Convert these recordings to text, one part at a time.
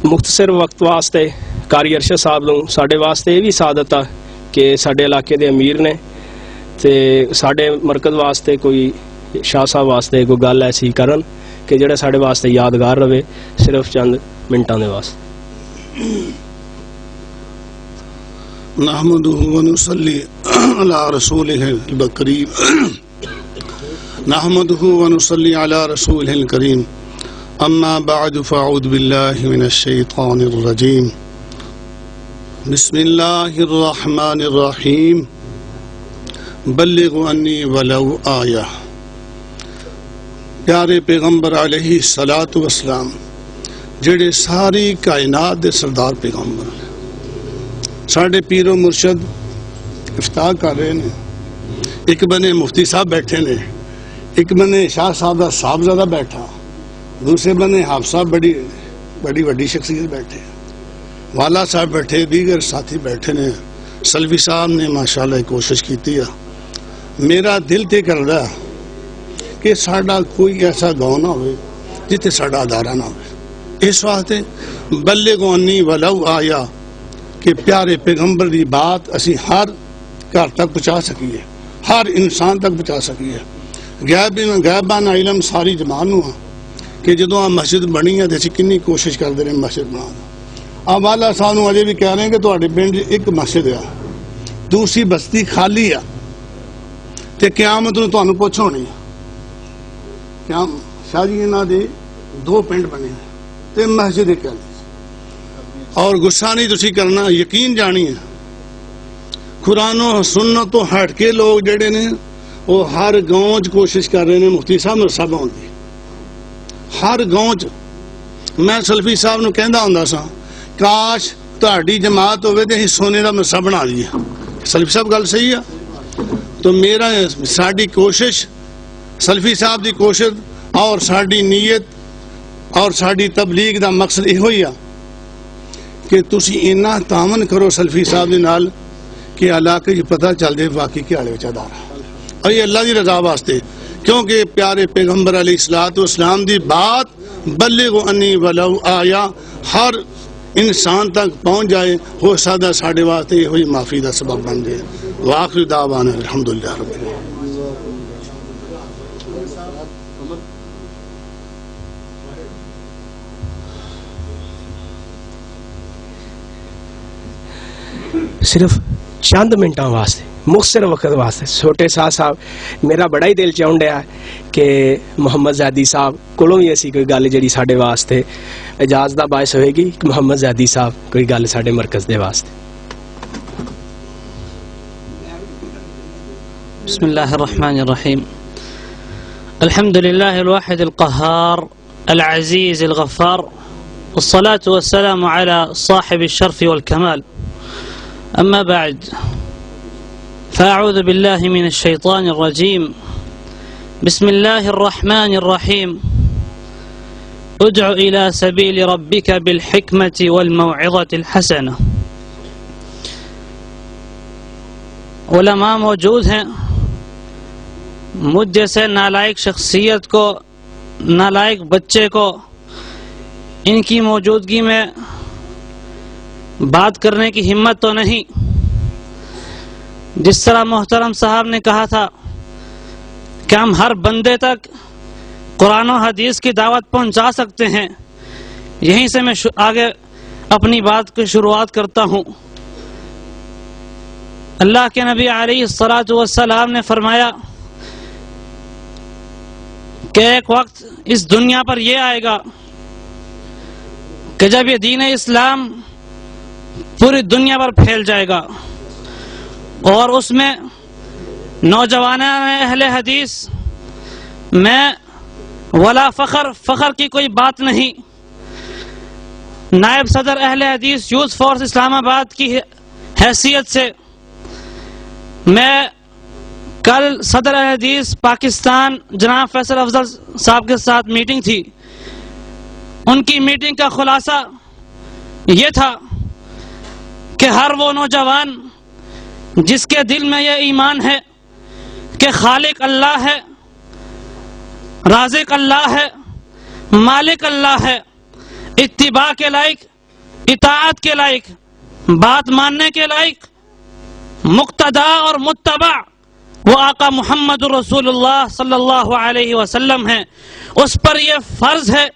مختصر وقت واسطے قاری ارشد صاحب نوں ساڈے واسطے یہ بھی سعادت آ کہ ساڈے علاقے دے امیر نے تے ساڈے مرکز واسطے کوئی شاہ صاحب واسطے کوئی گل ایسی کرن کہ جڑا ساڈے واسطے یادگار رہے صرف چند منٹاں دے واسطے. نحمده ونصلي على رسوله الكريم نحمده ونصلي على رسوله الكريم اما بعد فاعوذ بالله من الشيطان الرجيم بسم الله الرحمن الرحيم بلغ عني ولو آية. پیارے پیغمبر علیہ الصلوۃ والسلام جڑے ساری کائنات دے سردار پیغمبر ساڈے پیر و مرشد افتاح کر رہے ہیں. ایک بنے مفتی صاحب بیٹھے نے، ایک بنے شاہ صاحب دا صاحبزادہ بیٹھا، دوسرے بنے حافظ صاحب بڑی وڈی شخصیت بیٹھے، والا صاحب بیٹھے، دیگر ساتھی بیٹھے نے. سلفی صاحب نے ماشاءاللہ کوشش کیتی ہے. میرا دل تے کردا کہ ساڈا کوئی ایسا گاؤں نہ ہوئے جتے ساڈا ادارہ نہ ہوئے. اس واسطے بلغ عنی ولو آیا کہ پیارے پیغمبر دی بات اسی ہر گھر تک پہنچا سکیے، ہر انسان تک پہنچا سکیے. غیبانہ علم ساری جماعت نوں کہ جدوں مسجد بنی ہے تے اسی کنی کوشش کردے رہے مسجد بنا دا. والا صاحب نوں اجے بھی کہہ رہے ہیں کہ تہاڈے پنڈ ایک مسجد ہے، دوسری بستی خالی ہے تے قیامت نوں تانوں پوچھ ہونی ہے. شاہ جی انہاں دے 2 پنڈ بنے تے مسجد ایک ہے. اور غصہ نہیں تسی کرنا، یقین جانی ہے قرآن و سنت تو ہٹ کے لوگ جڑے نے وہ ہر گاؤں چ کوشش کر رہے ہیں مفتی صاحب مدرسہ بناؤن دی. ہر گاؤں چ میں سلفی صاحب نو کہندا ہوندا سا کاش تہاڈی جماعت ہوے تے سونے دا مدرسہ بنا دیے. سلفی صاحب گل صحیح ہے. تو میرا ساڈی کوشش، سلفی صاحب دی کوشش اور ساڈی نیت اور ساڈی تبلیغ دا مقصد یہ ہوئی ہے کہ تسی اینا تعاون کرو سلفی صاحب دے نال کہ علاقے جی پتہ چل دے واقعی کیا حالے ادارہ اور یہ اللہ دی رضا واسطے، کیونکہ پیارے پیغمبر علیہ الصلوۃ والسلام دی بات بلغ عنی ولو آیا ہر انسان تک پہنچ جائے، ہو سکتا ساڈے واسطے یہ ہوئی معافی دا سبب بن جائے. وآخر دعوانا الحمدللہ رب العالمین. صرف چند منٹاں واسطے مختصر وقت واسطے چھوٹے صاحب میرا بڑا ہی دل چاہن ڈیا کہ محمد زیدی صاحب کولوں بھی ایسی کوئی گل جڑی ساڈے واسطے اجازت دا باعث ہوئے گی کہ محمد زیدی صاحب کوئی گل ساڈے مرکز دے واسطے. بسم اللہ الرحمن الرحیم. الحمد للہ الواحد القہار العزیز الغفار والصلاة والسلام على صاحب الشرف والكمال. أما بعد فأعوذ بالله من الشيطان الرجيم. بسم الله الرحمن الرحيم. ادع إلى سبيل ربك بالحكمة والموعظة الحسنة. علماء موجود ہیں، مجھ جیسے نالائق شخصیت کو، نالائق بچے کو ان کی موجودگی میں بات کرنے کی ہمت تو نہیں. جس طرح محترم صاحب نے کہا تھا کہ ہم ہر بندے تک قرآن و حدیث کی دعوت پہنچا سکتے ہیں، یہیں سے میں آگے اپنی بات کی شروعات کرتا ہوں. اللہ کے نبی علیہ الصلاۃ والسلام نے فرمایا کہ ایک وقت اس دنیا پر یہ آئے گا کہ جب یہ دین اسلام پوری دنیا پر پھیل جائے گا اور اس میں نوجوانان اہل حدیث میں ولا فخر کی کوئی بات نہیں. نائب صدر اہل حدیث یوتھ فورس اسلام آباد کی حیثیت سے میں کل صدر اہل حدیث پاکستان جناب فیصل افضل صاحب کے ساتھ میٹنگ تھی. ان کی میٹنگ کا خلاصہ یہ تھا کہ ہر وہ نوجوان جس کے دل میں یہ ایمان ہے کہ خالق اللہ ہے، رازق اللہ ہے، مالک اللہ ہے، اتباع کے لائق، اطاعت کے لائق، بات ماننے کے لائق، مقتدا اور متبع وہ آقا محمد رسول اللہ صلی اللہ علیہ وسلم ہیں۔ اس پر یہ فرض ہے،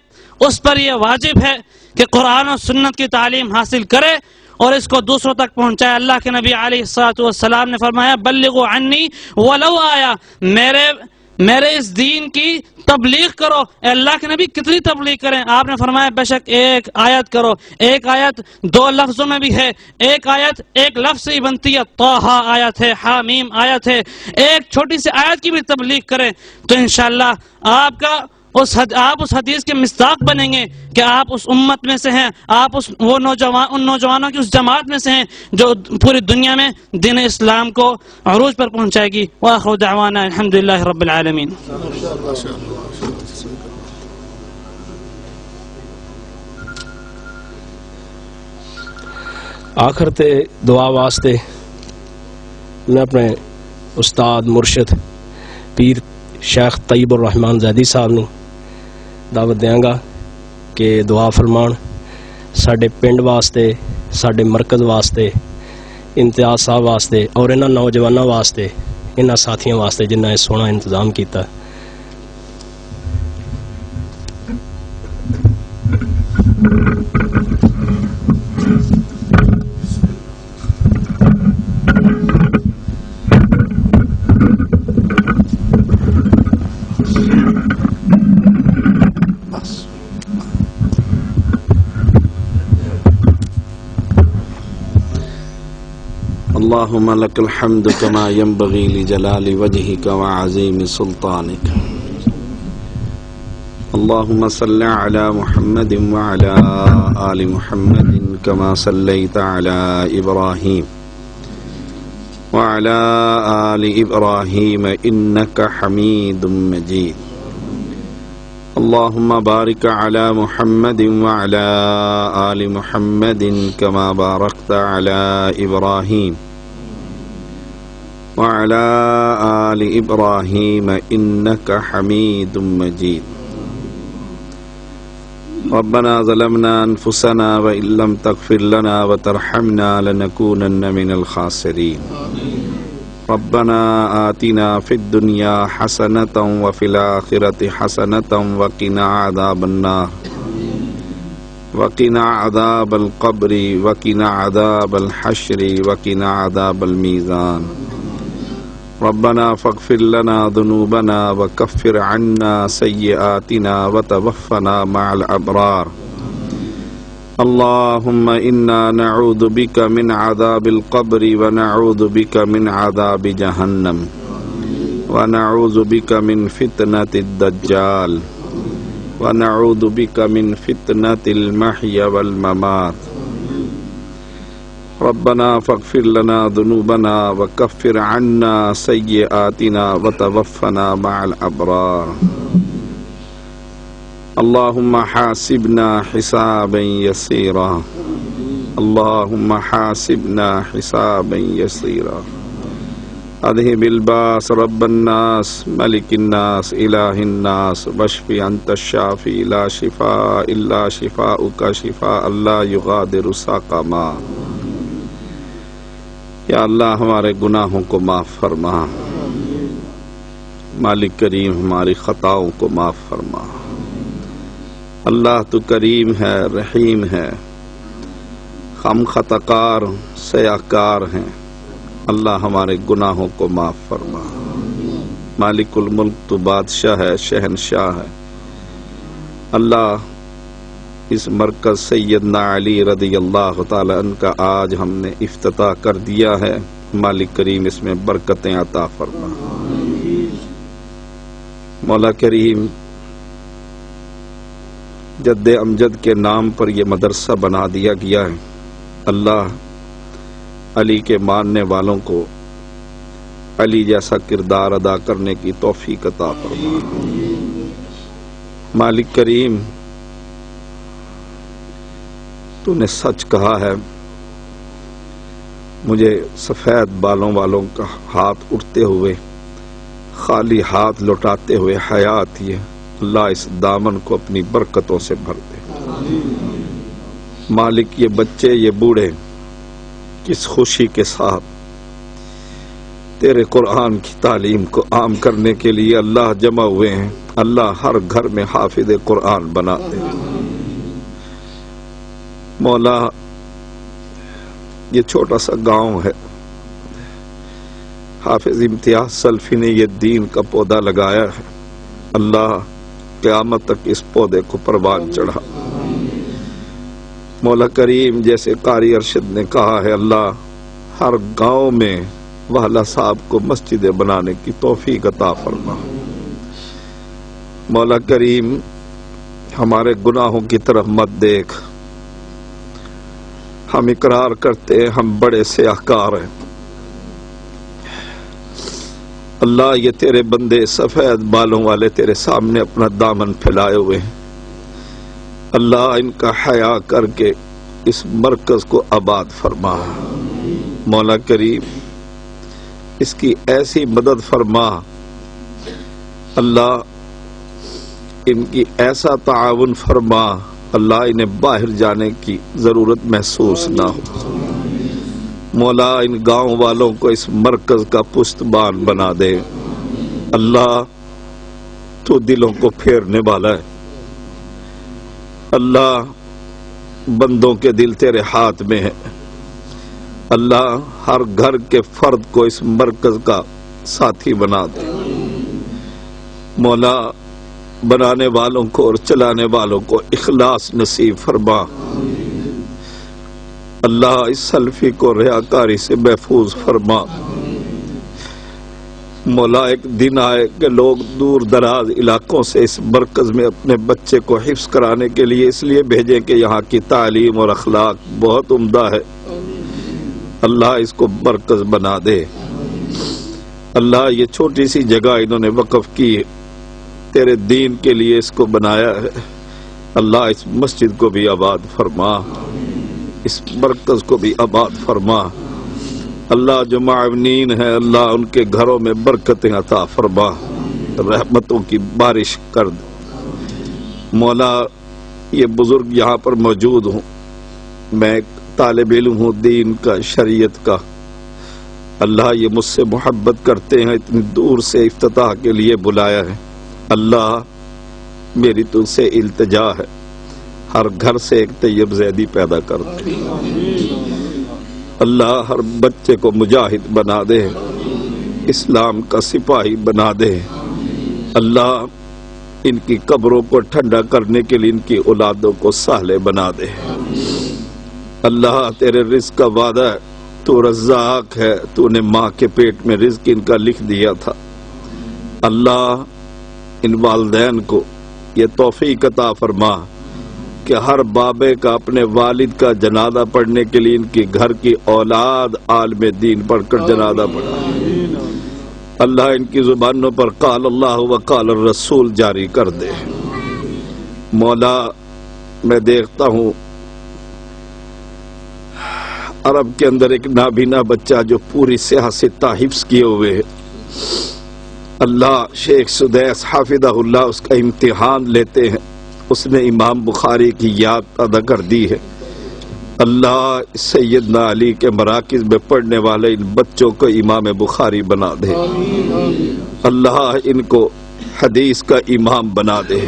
اس پر یہ واجب ہے کہ قرآن و سنت کی تعلیم حاصل کرے اور اس کو دوسروں تک پہنچائے۔ اللہ کے نبی علیہ الصلوۃ والسلام نے فرمایا بلغوا عنی ولو آیا، میرے اس دین کی تبلیغ کرو۔ اے اللہ کے نبی کتنی تبلیغ کریں؟ آپ نے فرمایا بے شک ایک آیت کرو۔ ایک آیت دو لفظوں میں بھی ہے، ایک آیت ایک لفظ سے ہی بنتی ہے، طٰہٰ آیت ہے، حامیم آیت ہے، ایک چھوٹی سی آیت کی بھی تبلیغ کریں تو انشاءاللہ آپ اس حدیث کے مصداق بنیں گے کہ آپ اس امت میں سے ہیں، آپ ان نوجوانوں کی اس جماعت میں سے ہیں جو پوری دنیا میں دین اسلام کو عروج پر پہنچائے گی۔ وآخر دعوانا الحمدللہ رب العالمین۔ آخر تے دعا واسطے میں اپنے استاد مرشد پیر شیخ طیب الرحمان زیدی صاحب نو دعوت دیاں گا کہ دعا فرمان ساڈے پنڈ واسطے، ساڈے مرکز واسطے، امتیاز صاحب واسطے اور انہاں نوجواناں واسطے، انہاں ساتھیاں واسطے جنہاں نے سونا انتظام کیتا۔ اللهم لك الحمد كما ينبغي لجلال وجهك وعظيم سلطانك. اللهم صل على محمد وعلى آل محمد كما صليت على إبراهيم وعلى آل إبراهيم إنك حميد مجيد. اللهم بارك على محمد وعلى آل محمد كما باركت على إبراهيم وعلى آل إبراهيم إنك حميد مجيد. ربنا ظلمنا أنفسنا وإن لم تغفر لنا وترحمنا لنكونن من الخاسرين. ربنا آتنا في الدنيا حسنة وفي الآخرة حسنة وقنا عذاب النار وقنا عذاب القبر وقنا عذاب الحشر وقنا عذاب الميزان. ربنا فاغفر لنا ذنوبنا وكفر عنا سيئاتنا وتوفنا مع الأبرار. اللهم إنا نعوذ بك من عذاب القبر ونعوذ بك من عذاب جهنم ونعوذ بك من فتنة الدجال ونعوذ بك من فتنة المحيا والممات. ربنا فاغفر لنا ذنوبنا وكفر عنا سيئاتنا وتوفنا مع الأبرار. اللهم حاسبنا حسابا يسيرا. اللهم حاسبنا حسابا يسيرا. اذهب الباس رب الناس ملك الناس إله الناس واشف أنت الشافي لا شفاء إلا شفاؤك شفاء لا يغادر سقما. یا اللہ ہمارے گناہوں کو معاف فرما، مالک کریم ہماری خطاؤں کو معاف فرما۔ اللہ تو کریم ہے، رحیم ہے، ہم خطاکار سیاکار ہیں، اللہ ہمارے گناہوں کو معاف فرما۔ مالک الملک تو بادشاہ ہے، شہنشاہ ہے۔ اللہ اس مرکز سیدنا علی رضی اللہ تعالی عنہ کا آج ہم نے افتتاح کر دیا ہے، مالک کریم اس میں برکتیں عطا فرما۔ مولا کریم جد امجد کے نام پر یہ مدرسہ بنا دیا گیا ہے، اللہ علی کے ماننے والوں کو علی جیسا کردار ادا کرنے کی توفیق عطا فرما۔ مالک کریم تو نے سچ کہا ہے، مجھے سفید بالوں والوں کا ہاتھ اٹھتے ہوئے خالی ہاتھ لوٹاتے ہوئے حیا آتی ہے، اللہ اس دامن کو اپنی برکتوں سے بھر دے۔ مالک یہ بچے یہ بوڑھے کس خوشی کے ساتھ تیرے قرآن کی تعلیم کو عام کرنے کے لیے اللہ جمع ہوئے ہیں، اللہ ہر گھر میں حافظ قرآن بنا دے۔ مولا یہ چھوٹا سا گاؤں ہے، حافظ امتیاز سلفی نے یہ دین کا پودا لگایا ہے، اللہ قیامت تک اس پودے کو پروان چڑھا۔ مولا کریم جیسے قاری ارشد نے کہا ہے، اللہ ہر گاؤں میں والا صاحب کو مسجدیں بنانے کی توفیق عطا فرما۔ مولا کریم ہمارے گناہوں کی طرف مت دیکھ، ہم اقرار کرتے ہیں ہم بڑے سیاہکار ہیں۔ اللہ یہ تیرے بندے سفید بالوں والے تیرے سامنے اپنا دامن پھیلائے ہوئے ہیں، اللہ ان کا حیا کر کے اس مرکز کو آباد فرما۔ مولا کریم اس کی ایسی مدد فرما، اللہ ان کی ایسا تعاون فرما، اللہ انہیں باہر جانے کی ضرورت محسوس نہ ہو۔ مولا ان گاؤں والوں کو اس مرکز کا پشتبان بنا دے، اللہ تو دلوں کو پھیرنے والا ہے، اللہ بندوں کے دل تیرے ہاتھ میں ہے، اللہ ہر گھر کے فرد کو اس مرکز کا ساتھی بنا دے۔ مولا بنانے والوں کو اور چلانے والوں کو اخلاص نصیب فرما، اللہ اس سلفی کو ریاکاری سے محفوظ فرما۔ مولا ایک دن آئے کہ لوگ دور دراز علاقوں سے اس مرکز میں اپنے بچے کو حفظ کرانے کے لیے اس لیے بھیجیں کہ یہاں کی تعلیم اور اخلاق بہت عمدہ ہے، اللہ اس کو مرکز بنا دے۔ اللہ یہ چھوٹی سی جگہ انہوں نے وقف کی ہے، تیرے دین کے لیے اس کو بنایا ہے، اللہ اس مسجد کو بھی آباد فرما، اس مرکز کو بھی آباد فرما۔ اللہ جو معاونین ہیں اللہ ان کے گھروں میں برکتیں عطا فرما، رحمتوں کی بارش کر دے۔ مولا یہ بزرگ یہاں پر موجود ہوں، میں ایک طالب علم ہوں دین کا، شریعت کا، اللہ یہ مجھ سے محبت کرتے ہیں، اتنی دور سے افتتاح کے لیے بلایا ہے، اللہ میری تجھ سے التجا ہے، ہر گھر سے ایک طیب زیدی پیدا کر دے، اللہ ہر بچے کو مجاہد بنا دے، اسلام کا سپاہی بنا دے، اللہ ان کی قبروں کو ٹھنڈا کرنے کے لیے ان کی اولادوں کو صالح بنا دے۔ اللہ تیرے رزق کا وعدہ ہے، تو رزاق ہے، تو نے ماں کے پیٹ میں رزق ان کا لکھ دیا تھا، اللہ ان والدین کو یہ توفیق عطا فرما کہ ہر بابے کا اپنے والد کا جنازہ پڑھنے کے لیے ان کی گھر کی اولاد عالم دین پڑھ کر جنازہ پڑھا، اللہ ان کی زبانوں پر قال اللہ و قال الرسول جاری کر دے۔ مولا میں دیکھتا ہوں عرب کے اندر ایک نابینا بچہ جو پوری سیاست حفظ کیے ہوئے ہے، اللہ شیخ سدیس حافظہ اللہ اس کا امتحان لیتے ہیں، اس نے امام بخاری کی یاد ادا کر دی ہے، اللہ سیدنا علی کے مراکز میں پڑھنے والے ان بچوں کو امام بخاری بنا دے، اللہ ان کو حدیث کا امام بنا دے،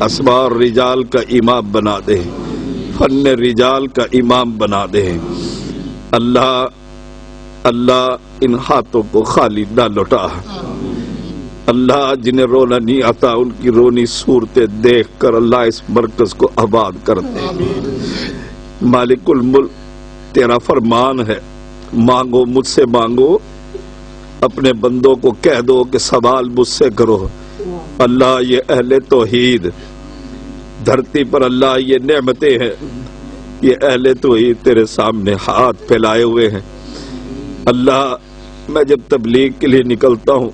اسماء الرجال کا امام بنا دے، فن رجال کا امام بنا دے، اللہ ان ہاتھوں کو خالی نہ لوٹا، اللہ جنہیں رونا نہیں آتا ان کی رونی صورتیں دیکھ کر اللہ اس مرکز کو آباد کر دے۔ مالک الملک تیرا فرمان ہے، مانگو مجھ سے مانگو، اپنے بندوں کو کہہ دو کہ سوال مجھ سے کرو، اللہ یہ اہل توحید دھرتی پر، اللہ یہ نعمتیں ہیں، یہ اہل توحید تیرے سامنے ہاتھ پھیلائے ہوئے ہیں، اللہ میں جب تبلیغ کے لیے نکلتا ہوں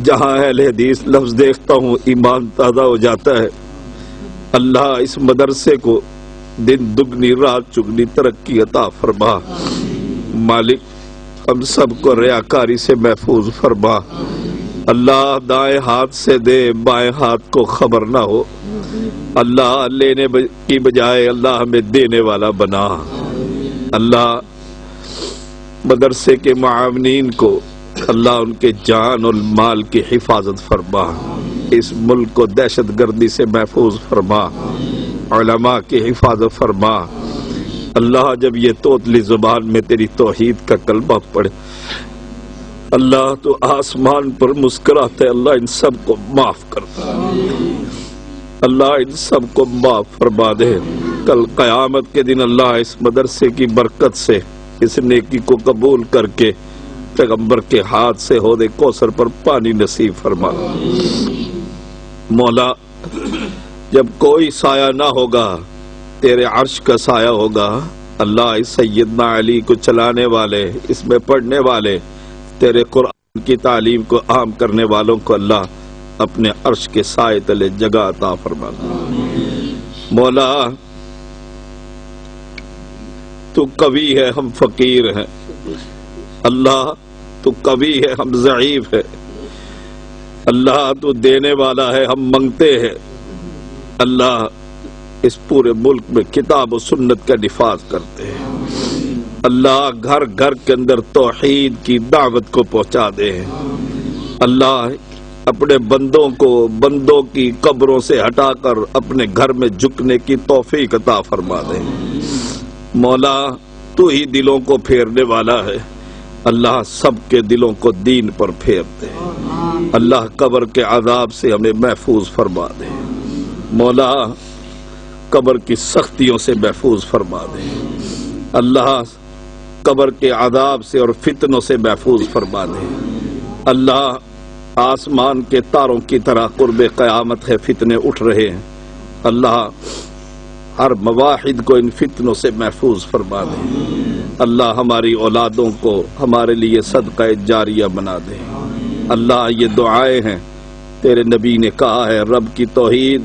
جہاں اہل حدیث لفظ دیکھتا ہوں ایمان تازہ ہو جاتا ہے، اللہ اس مدرسے کو دن دگنی رات چگنی ترقی عطا فرما، مالک ہم سب کو ریاکاری سے محفوظ فرما، اللہ دائیں ہاتھ سے دے بائیں ہاتھ کو خبر نہ ہو. اللہ لینے کی بجائے اللہ ہمیں دینے والا بنا. اللہ مدرسے کے معاونین کو اللہ ان کے جان اور مال کی حفاظت فرما. اس ملک کو دہشت گردی سے محفوظ فرما. علماء کی حفاظت فرما. اللہ جب یہ توتلی زبان میں تیری توحید کا کلمہ پڑھے اللہ تو آسمان پر مسکراتے. اللہ ان سب کو معاف کر دے. اللہ ان سب کو معاف فرما دے. کل قیامت کے دن اللہ اس مدرسے کی برکت سے اس نیکی کو قبول کر کے پیغمبر کے ہاتھ سے حوض کوثر پر پانی نصیب فرما. مولا جب کوئی سایہ نہ ہوگا تیرے عرش کا سایہ ہوگا. اللہ اس سیدنا علی کو چلانے والے اس میں پڑھنے والے تیرے قرآن کی تعلیم کو عام کرنے والوں کو اللہ اپنے عرش کے سائے تلے جگہ عطا فرما. مولا تو قوی ہے ہم فقیر ہیں. اللہ تو قوی ہے ہم ضعیف ہے. اللہ تو دینے والا ہے ہم منگتے ہیں. اللہ اس پورے ملک میں کتاب و سنت کا نفاذ کرتے ہیں. اللہ گھر گھر کے اندر توحید کی دعوت کو پہنچا دے. اللہ اپنے بندوں کو بندوں کی قبروں سے ہٹا کر اپنے گھر میں جھکنے کی توفیق عطا فرما دے. مولا تو ہی دلوں کو پھیرنے والا ہے. اللہ سب کے دلوں کو دین پر پھیر دے. اللہ قبر کے عذاب سے ہمیں محفوظ فرما دے. مولا قبر کی سختیوں سے محفوظ فرما دے. اللہ قبر کے عذاب سے اور فتنوں سے محفوظ فرما دے. اللہ آسمان کے تاروں کی طرح قرب قیامت ہے فتنے اٹھ رہے ہیں. اللہ ہر مواحد کو ان فتنوں سے محفوظ فرما دے. اللہ ہماری اولادوں کو ہمارے لیے صدقہ جاریہ بنا دے. اللہ یہ دعائیں ہیں تیرے نبی نے کہا ہے رب کی توحید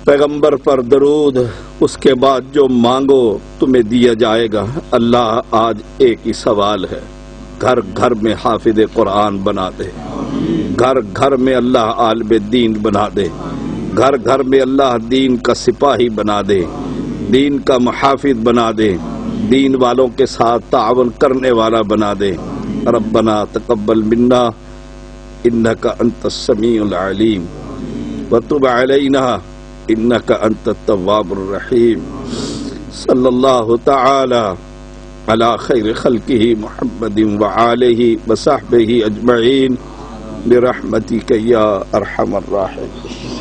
پیغمبر پر درود اس کے بعد جو مانگو تمہیں دیا جائے گا. اللہ آج ایک ہی سوال ہے گھر گھر میں حافظ قرآن بنا دے. گھر گھر میں اللہ عالم دین بنا دے. گھر گھر میں اللہ دین کا سپاہی بنا دے. دین کا محافظ بنا دے. دین والوں کے ساتھ تعاون کرنے والا بنا دے. ربنا تقبل منا انک انت السمیع العلیم وتب علینا انک انت التواب الرحیم. صلی اللہ تعالی علی خیر خلقہ محمد وآلہ وصحبہ اجمعین برحمتک یا ارحم الراحمین.